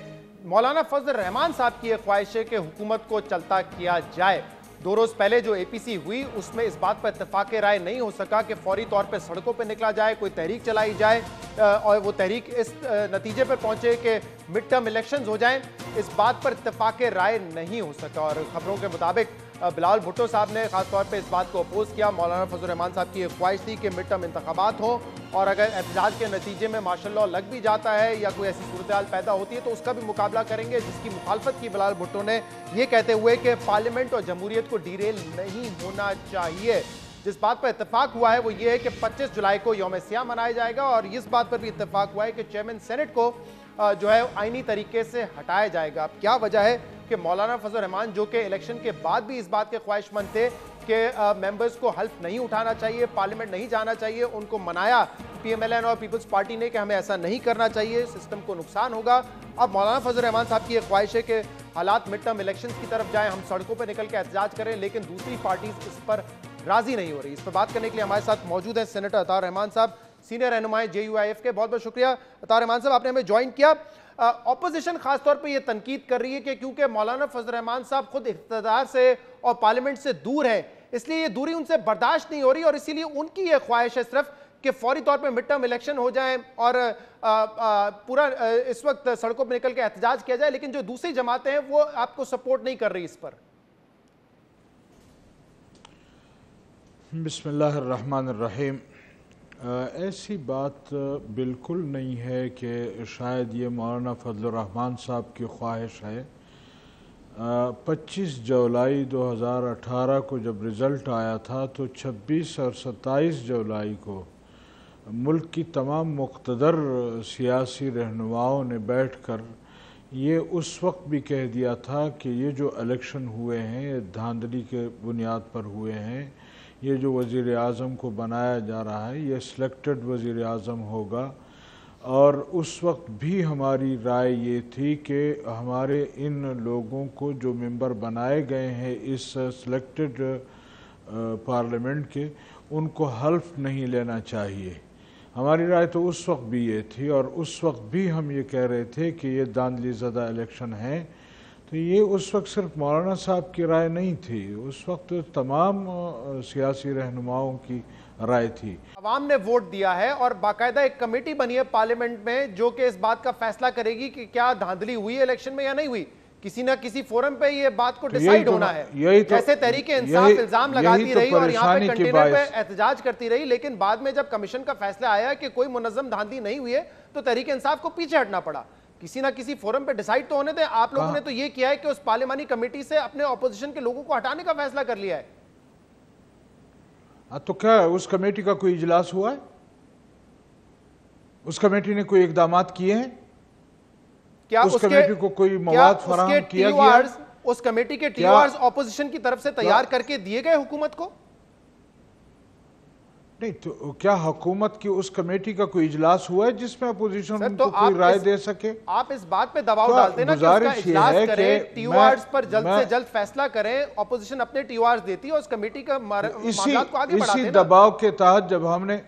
मौलाना फजल रहमान साहब की यह ख्वाहिश है कि हुकूमत को चलता किया जाए। 2 रोज पहले जो एपीसी हुई उसमें इस बात पर इत्तेफाक राय नहीं हो सका कि फौरी तौर पर सड़कों पर निकला जाए, कोई तहरीक चलाई जाए और वो तहरीक इस नतीजे पर पहुंचे कि मिड टर्म इलेक्शंस हो जाएं। इस बात पर इत्तेफाक राय नहीं हो सका और खबरों के मुताबिक बिलावल भुट्टो साहब ने खासतौर पे इस बात को अपोज किया। मौलाना फजल रहमान साहब की ये ख्वाहिश थी कि मिड टर्म इंतखाबात हो और अगर एहतजाज के नतीजे में माशाल्लाह लग भी जाता है या कोई ऐसी सूरत हाल पैदा होती है तो उसका भी मुकाबला करेंगे, जिसकी मुखालफत की बिलावल भुट्टो ने ये कहते हुए कि पार्लियामेंट और जमहूरियत को डीरेल नहीं होना चाहिए। जिस बात पर इत्तेफाक हुआ है वो ये है कि 25 जुलाई को यौम सियाह मनाया जाएगा और इस बात पर भी इत्तेफाक हुआ है कि चेयरमैन सेनेट को जो है आईनी तरीके से हटाया जाएगा। अब क्या वजह है कि मौलाना फजल रहमान जो कि इलेक्शन के बाद भी इस बात के ख्वाहिशमंद थे कि मेंबर्स को हल्फ नहीं उठाना चाहिए, पार्लियामेंट नहीं जाना चाहिए, उनको मनाया पीएमएलएन और पीपल्स पार्टी ने कि हमें ऐसा नहीं करना चाहिए, सिस्टम को नुकसान होगा। अब मौलाना फजल रहमान साहब की यह ख्वाहिश है कि हालात मिड टर्म इलेक्शन की तरफ जाएं, हम सड़कों पर निकल के एहतजाज करें, लेकिन दूसरी पार्टीज इस पर राजी नहीं हो रही। इस पर बात करने के लिए हमारे साथ मौजूद है सेनेटर अतार रहमान साहब, सीनियर रहनुमाए JUIF के। बहुत बहुत शुक्रिया अतार रहमान साहब, आपने हमें ज्वाइन किया। ऑपोजिशन खासतौर पे ये तनकीद कर रही है कि क्योंकि मौलाना फजल रहमान साहब खुद इख्तिदार से और पार्लियामेंट से दूर है, इसलिए ये दूरी उनसे बर्दाश्त नहीं हो रही और इसीलिए उनकी ये ख्वाहिश है सिर्फ कि फौरी तौर पे मिड टर्म इलेक्शन हो जाए और पूरा इस वक्त सड़कों पर निकल के एहतजाज किया जाए, लेकिन जो दूसरी जमातें हैं वो आपको सपोर्ट नहीं कर रही इस पर। बिस्मिल्लाहिर्रहमानिर्रहीम। ऐसी बात बिल्कुल नहीं है कि शायद ये मौलाना फजल रहमान साहब की ख्वाहिश है। 25 जुलाई 2018 को जब रिज़ल्ट आया था तो 26 और 27 जुलाई को मुल्क की तमाम मुक़्तदर सियासी रहनुमाओं ने बैठकर ये उस वक्त भी कह दिया था कि ये जो इलेक्शन हुए हैं ये धांधली के बुनियाद पर हुए हैं, ये जो वज़ीर आज़म को बनाया जा रहा है ये सिलेक्टेड वज़ीर आज़म होगा। और उस वक्त भी हमारी राय ये थी कि हमारे इन लोगों को जो मेंबर बनाए गए हैं इस सिलेक्टेड पार्लियामेंट के, उनको हल्फ नहीं लेना चाहिए। हमारी राय तो उस वक्त भी ये थी और उस वक्त भी हम ये कह रहे थे कि ये दांधली ज़दा इलेक्शन है। तो ये उस वक्त सिर्फ मौलाना साहब की राय नहीं थी, उस वक्त तमाम सियासी रहनुमाओं की राय थी। अवाम ने वोट दिया है और बाकायदा एक कमेटी बनी है पार्लियामेंट में जो कि इस बात का फैसला करेगी कि क्या धांधली हुई है इलेक्शन में या नहीं हुई। किसी ना किसी फोरम पे ये बात को डिसाइड होना है। जैसे तहरीके इंसाफ इल्जाम लगाती रही और यहाँ पे कंटेनर पे एहतजाज करती रही, लेकिन बाद में जब कमीशन का फैसला आया कि कोई मुनज़्ज़म धांधली नहीं हुई है तो तहरीके इंसाफ को पीछे हटना पड़ा। किसी ना किसी फोरम पे डिसाइड तो होने दें। आप लोगों ने तो ये किया है कि उस पार्लियामानी कमेटी से अपने ऑपोजिशन के लोगों को हटाने का फैसला कर लिया है। तो क्या उस कमेटी का कोई इजलास हुआ है? उस कमेटी ने कोई इकदाम किए हैं? क्या उस कमेटी को कोई मवाद फराहम किया गया? उस कमेटी के टीओआरस ऑपोजिशन की तरफ से तैयार करके दिए गए हुकूमत को? नहीं, तो क्या हुकूमत की उस कमेटी का कोई इजलास हुआ है जिसमें अपोजिशन तो को कोई राय दे सके? आप इस बात पे दबाव डालते ना कि उसका इजलास करें, टीओआरस पर जल्द से जल्द फैसला करें, ऑपोजिशन अपने टीओआरस देती है, उस कमेटी का मामलात को आगे बढ़ाते हैं। इसी दबाव के तहत जब हमने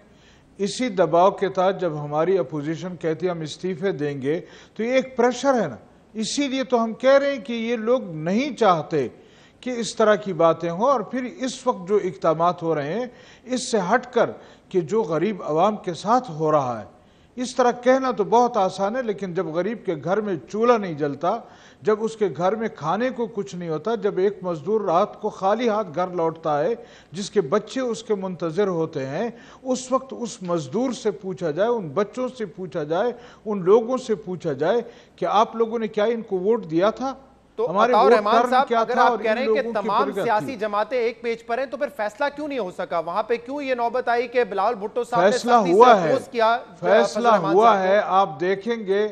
इसी दबाव के तहत जब हमारी अपोजिशन कहती है हम इस्तीफे देंगे तो ये एक प्रेशर है ना। इसीलिए तो हम कह रहे हैं कि ये लोग नहीं चाहते कि इस तरह की बातें हों। और फिर इस वक्त जो इक़दामात हो रहे हैं इससे हटकर कि जो गरीब आवाम के साथ हो रहा है, इस तरह कहना तो बहुत आसान है, लेकिन जब गरीब के घर में चूल्हा नहीं जलता, जब उसके घर में खाने को कुछ नहीं होता, जब एक मजदूर रात को खाली हाथ घर लौटता है जिसके बच्चे उसके मुंतज़िर होते हैं, उस वक्त उस मजदूर से पूछा जाए, उन बच्चों से पूछा जाए, उन लोगों से पूछा जाए कि आप लोगों ने क्या इनको वोट दिया था? तो हमारे अताउर वोट रहमान टर्न साहब, क्या अगर था आप और कह इन रहे हैं कि लोगों की तमाम प्रगति सियासी थी। जमातें एक पेज पर हैं, तो फिर फैसला क्यों नहीं हो सका? वहां पे क्यों ये नौबत आई कि बिलावल भुट्टो साहब ने फैसला सख्ती हुआ से है, अपोज किया? फैसला फजल रहमान हुआ साहब को? है, आप देखेंगे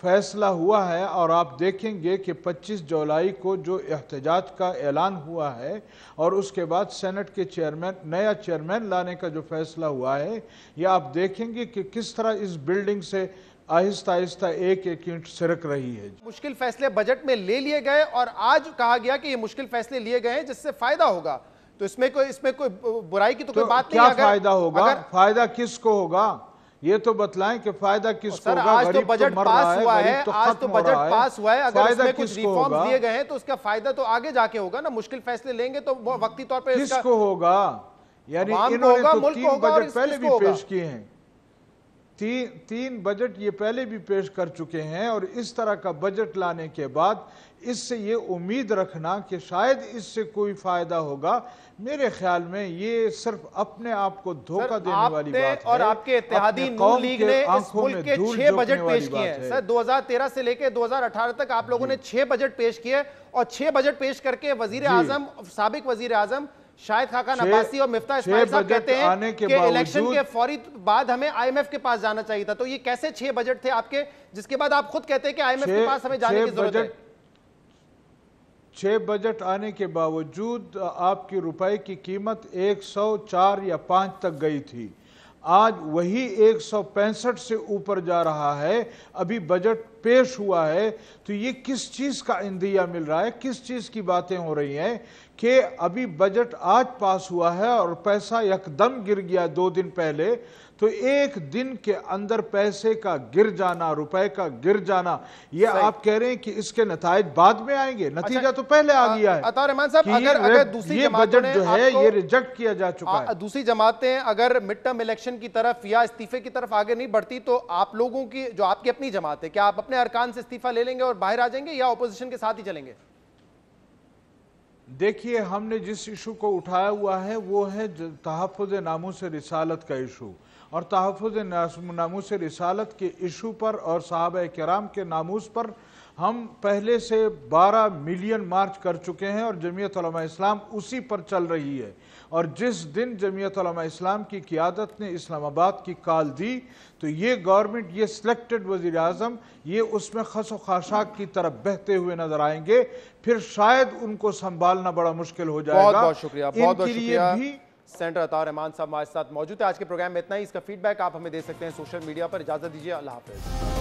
फैसला हुआ है और आप देखेंगे कि 25 जुलाई को जो एहतजाज का ऐलान हुआ है और उसके बाद सेनेट के चेयरमैन, नया चेयरमैन लाने का जो फैसला हुआ है, ये आप देखेंगे कि किस तरह इस बिल्डिंग से आहिस्ता आहिस्ता एक एक ईंट सिरक रही है। मुश्किल फैसले बजट में ले लिए गए और आज कहा गया कि ये मुश्किल फैसले लिए गए हैं जिससे फायदा होगा, तो इसमें कोई बुराई की तो कोई बात नहीं। क्या अगर फायदा होगा? अगर फायदा किसको होगा ये तो बतलाएं कि फायदा किसको होगा? आज तो गरीब बजट मर पास रहा है, हुआ है, गरीब तो आज खत्म तो हो बजट रहा है। पास हुआ है, अगर फायदा उसमें कुछ किसको रिफॉर्म्स होगा? दिए गए हैं तो उसका फायदा तो आगे जाके होगा ना। मुश्किल फैसले लेंगे तो वो वक्ती तौर पे इसका किसको होगा? यानी आवाम को इन्होंने होगा, तो मुल्क को 3 होगा और बजट पहले किसको भी होगा? पेश किए हैं, तीन बजट ये पहले भी पेश कर चुके हैं। और इस तरह का बजट लाने के बाद इससे ये उम्मीद रखना कि शायद इससे कोई फायदा होगा, मेरे ख्याल में ये सिर्फ अपने आप को धोखा देने वाली बात है। और आपके इत्तेहादी अपने नून कौम लीग के ने इस आंखों मुल्क में के धूल 6 बजट झोंकने वाली पेश किए हैं। बात है। सर 2013 से लेकर 2018 तक आप लोगों ने 6 बजट पेश किए और 6 बजट पेश करके वजीर आजम, साबिक वजीर आजम शाहिद खाकान अब्बासी और मिफ्ता इस्माइल साहब कहते हैं कि इलेक्शन के फौरी बाद हमें IMF के पास जाना चाहिए था। तो ये कैसे 6 बजट थे आपके, जिसके बाद आप खुद कहते हैं कि IMF के पास हमें जाने की जरूरत है? 6 बजट आने के बावजूद आपकी रुपए की कीमत 104 या 5 तक गई थी, आज वही 165 से ऊपर जा रहा है। अभी बजट पेश हुआ है तो ये किस चीज़ का इंदिया मिल रहा है, किस चीज़ की बातें हो रही हैं कि अभी बजट आज पास हुआ है और पैसा एकदम गिर गया 2 दिन पहले। तो एक दिन के अंदर पैसे का गिर जाना, रुपए का गिर जाना, ये आप कह रहे हैं कि इसके नताइज बाद में आएंगे? नतीजा तो पहले आ गया है। अताउर रहमान साहब, कि अगर दूसरी ये जमातों बजट ने जो है आपको- ये रिजेक्ट किया जा चुका है। दूसरी जमातें अगर मिड टर्म इलेक्शन की तरफ या इस्तीफे की तरफ आगे नहीं बढ़ती तो आप लोगों की, जो आपकी अपनी जमात है, क्या आप अपने अरकान से इस्तीफा ले लेंगे और बाहर आ जाएंगे या ऑपोजिशन के साथ ही चलेंगे? देखिए, हमने जिस इशू को उठाया हुआ है वो है तहफ़्फ़ुज़ नामूस रिसालत का इशू, और तहफ़्फ़ुज़ नामूस रिसालत के इशू पर और सहाबा किराम के नामूस पर हम पहले से 12 मिलियन मार्च कर चुके हैं और जमीयत उलमा इस्लाम उसी पर चल रही है। और जिस दिन जमीयत उलमा इस्लाम की क़ियादत ने इस्लामाबाद की कॉल दी तो ये गवर्नमेंट, ये सिलेक्टेड वज़ीर आज़म, ये उसमें खस व खाशाक की तरफ बहते हुए नजर आएंगे, फिर शायद उनको संभालना बड़ा मुश्किल हो जाएगा। बहुत बहुत शुक्रिया, बहुत बहुत इनके लिए शुक्रिया। भी सेनेटर अताउर रहमान साहब हमारे साथ मौजूद है। आज के प्रोग्राम में इतना ही। इसका फीडबैक आप हमें दे सकते हैं सोशल मीडिया पर। इजाजत दीजिए, अल्लाह हाफिज।